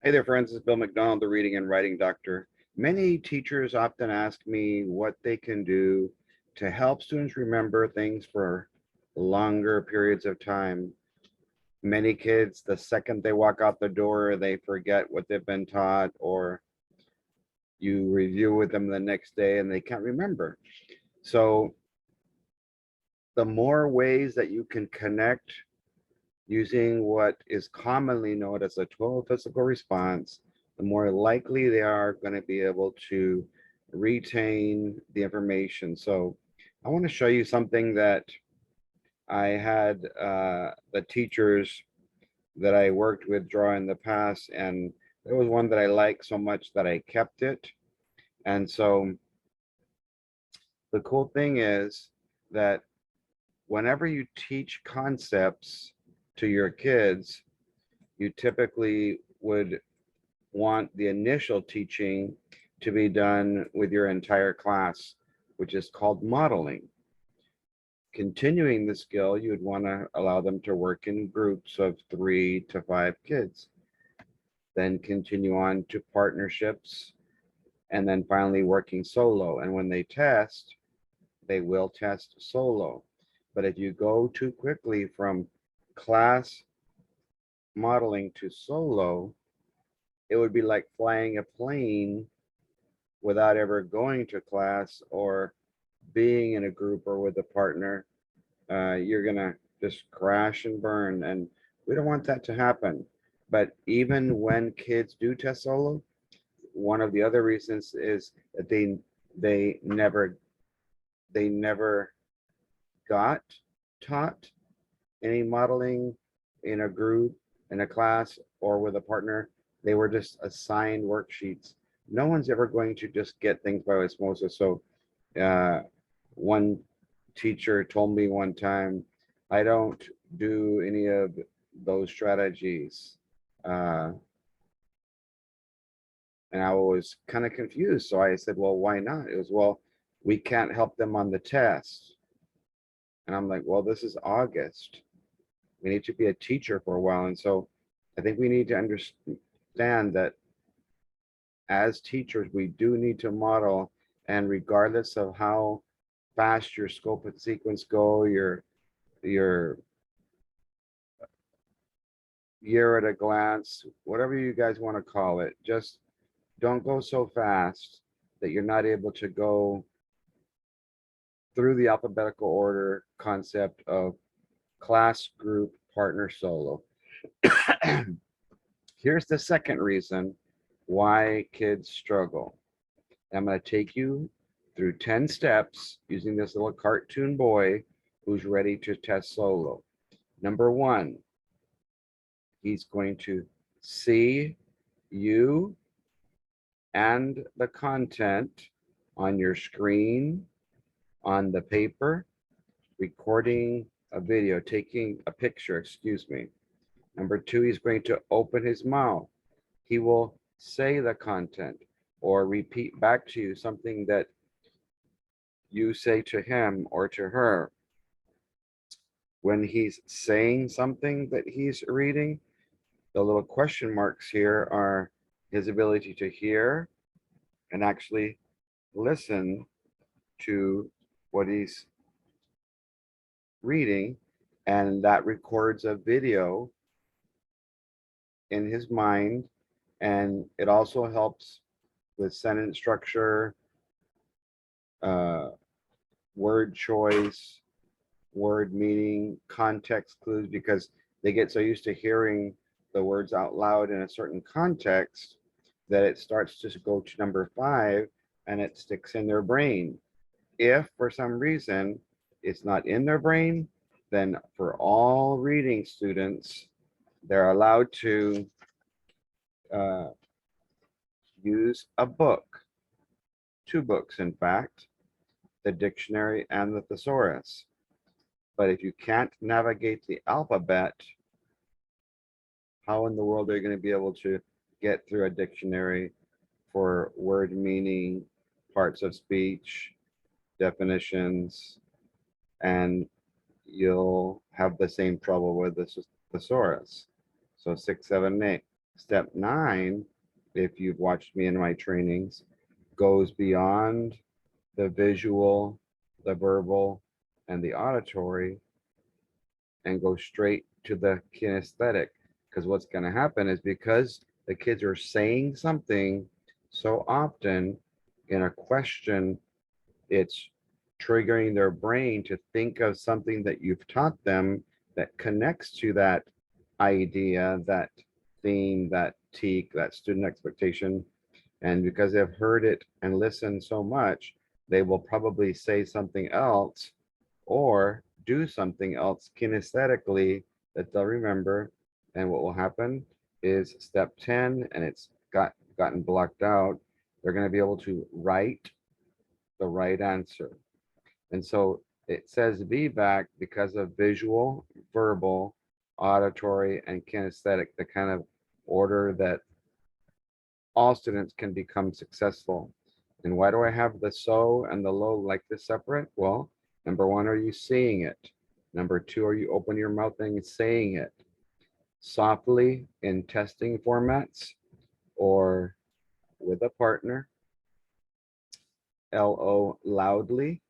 Hey there, friends. This is Bill MacDonald, the reading and writing doctor. Many teachers often ask me what they can do to help students remember things for longer periods of time. Many kids, the second they walk out the door, they forget what they've been taught, or you review with them the next day and they can't remember. So, the more ways that you can connect using what is commonly known as a total physical response, the more likely they are going to be able to retain the information. So I want to show you something that I had the teachers that I worked with draw in the past, and there was one that I liked so much that I kept it. And so the cool thing is that whenever you teach concepts to your kids, you typically would want the initial teaching to be done with your entire class, which is called modeling. Continuing the skill, you would want to allow them to work in groups of 3 to 5 kids, then continue on to partnerships, and then finally working solo. And when they test, they will test solo. But if you go too quickly from class modeling to solo, it would be like flying a plane without ever going to class or being in a group or with a partner. You're gonna just crash and burn, and we don't want that to happen. But even when kids do test solo, one of the other reasons is that they never they never got taught any modeling in a group, in a class, or with a partner. They were just assigned worksheets. No one's ever going to just get things by osmosis. So one teacher told me one time, I don't do any of those strategies. Uh, and I was kind of confused. So I said, well, why not? It was, well, we can't help them on the test. And I'm like, well, this is August. We need to be a teacher for a while. And so I think we need to understand that as teachers, we do need to model, and regardless of how fast your scope and sequence go, your year at a glance, whatever you guys want to call it, just don't go so fast that you're not able to go through the alphabetical order concept of class, group, partner, solo. Here's the second reason why kids struggle. I'm going to take you through 10 steps using this little cartoon boy who's ready to test solo. Number 1, he's going to see you and the content on your screen, on the paper, recording a video, taking a picture, excuse me. Number 2, he's going to open his mouth. He will say the content or repeat back to you something that you say to him or to her. When he's saying something that he's reading, the little question marks here are his ability to hear and actually listen to what he's reading, and that records a video in his mind, and it also helps with sentence structure, uh, word choice, word meaning, context clues, because they get so used to hearing the words out loud in a certain context that it starts to go to number 5 and it sticks in their brain. If for some reason it's not in their brain, then for all reading students, they're allowed to uh, use a book, 2 books, in fact, the dictionary and the thesaurus. But if you can't navigate the alphabet, how in the world are you going to be able to get through a dictionary for word meaning, parts of speech, definitions, and you'll have the same trouble with the thesaurus. So 6, 7, 8. Step 9, if you've watched me in my trainings, goes beyond the visual, the verbal, and the auditory and go straight to the kinesthetic. Because what's going to happen is because the kids are saying something so often in a question, it's triggering their brain to think of something that you've taught them that connects to that idea, that theme, that teak, that student expectation. And because they've heard it and listened so much, they will probably say something else or do something else kinesthetically that they'll remember. And what will happen is step 10, and it's gotten blocked out, they're going to be able to write the right answer. And so it says VBAC because of visual, verbal, auditory, and kinesthetic, the kind of order that all students can become successful. And why do I have the so and the low like this separate? Well, number one, are you seeing it? Number two, are you open your mouth and saying it softly in testing formats or with a partner? LO loudly,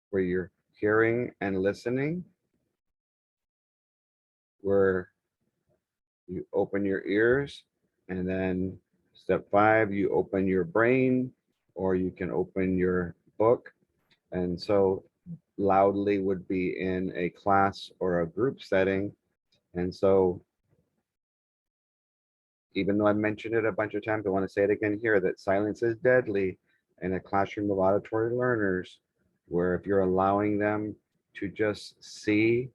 where you're hearing and listening, where you open your ears, and then step 5, you open your brain, or you can open your book. And so loudly would be in a class or a group setting. And so even though I mentioned it a bunch of times, I want to say it again here that silence is deadly in a classroom of auditory learners, where if you're allowing them to just see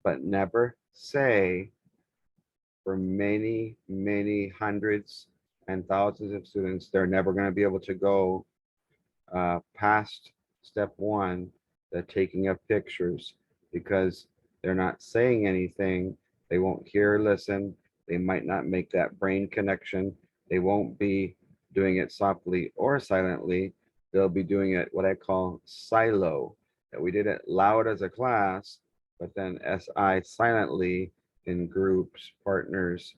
but never say for many, many hundreds and thousands of students, they're never going to be able to go past step 1, the taking of pictures, because they're not saying anything. They won't hear or listen. They might not make that brain connection. They won't be doing it softly or silently. They'll be doing it what I call silo, that we did it loud as a class, but then SI silently in groups, partners,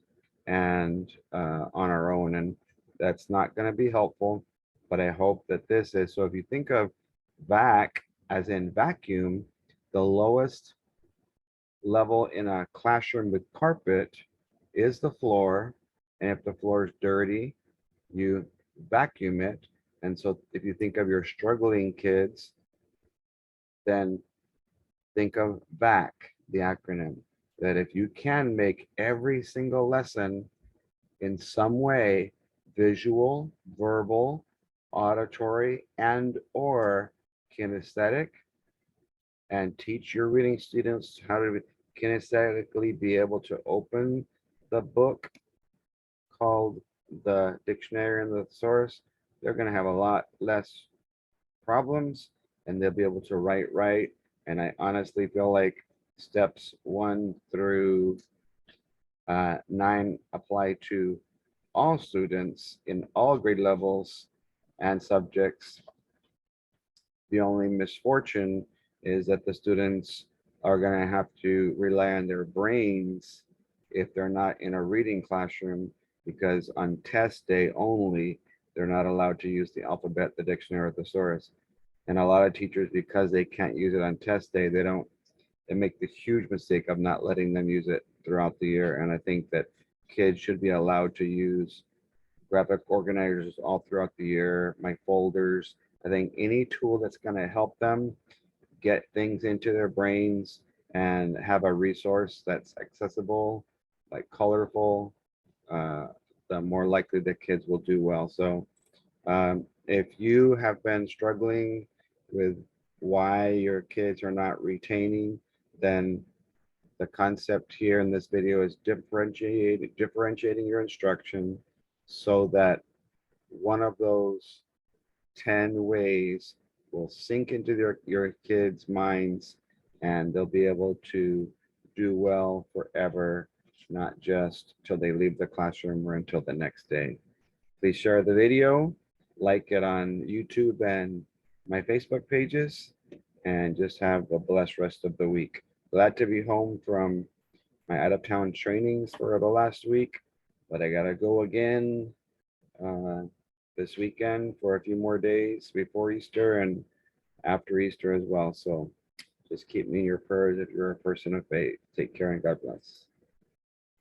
and on our own. And that's not going to be helpful, but I hope that this is. So if you think of vac as in vacuum, the lowest level in a classroom with carpet is the floor. And if the floor is dirty, you vacuum it. And so if you think of your struggling kids, then think of VAC, the acronym, that if you can make every single lesson in some way visual, verbal, auditory, and or kinesthetic, and teach your reading students how to kinesthetically be able to open the book called the dictionary and the thesaurus, they're going to have a lot less problems and they'll be able to write right. And I honestly feel like steps 1 through 9 apply to all students in all grade levels and subjects. The only misfortune is that the students are going to have to rely on their brains if they're not in a reading classroom, because on test day only, they're not allowed to use the alphabet, the dictionary, or thesaurus. And a lot of teachers, because they can't use it on test day, they make the huge mistake of not letting them use it throughout the year. And I think that kids should be allowed to use graphic organizers all throughout the year, my folders. I think any tool that's going to help them get things into their brains and have a resource that's accessible, like colorful, the more likely the kids will do well. So if you have been struggling with why your kids are not retaining, then the concept here in this video is differentiating your instruction so that one of those 10 ways will sink into your kids' minds and they'll be able to do well forever, not just till they leave the classroom or until the next day. Please share the video, like it on YouTube and my Facebook pages, and just have a blessed rest of the week. Glad to be home from my out of town trainings for the last week, but I gotta go again uh, this weekend for a few more days before Easter and after Easter as well. So just keep me in your prayers if you're a person of faith. Take care and God bless.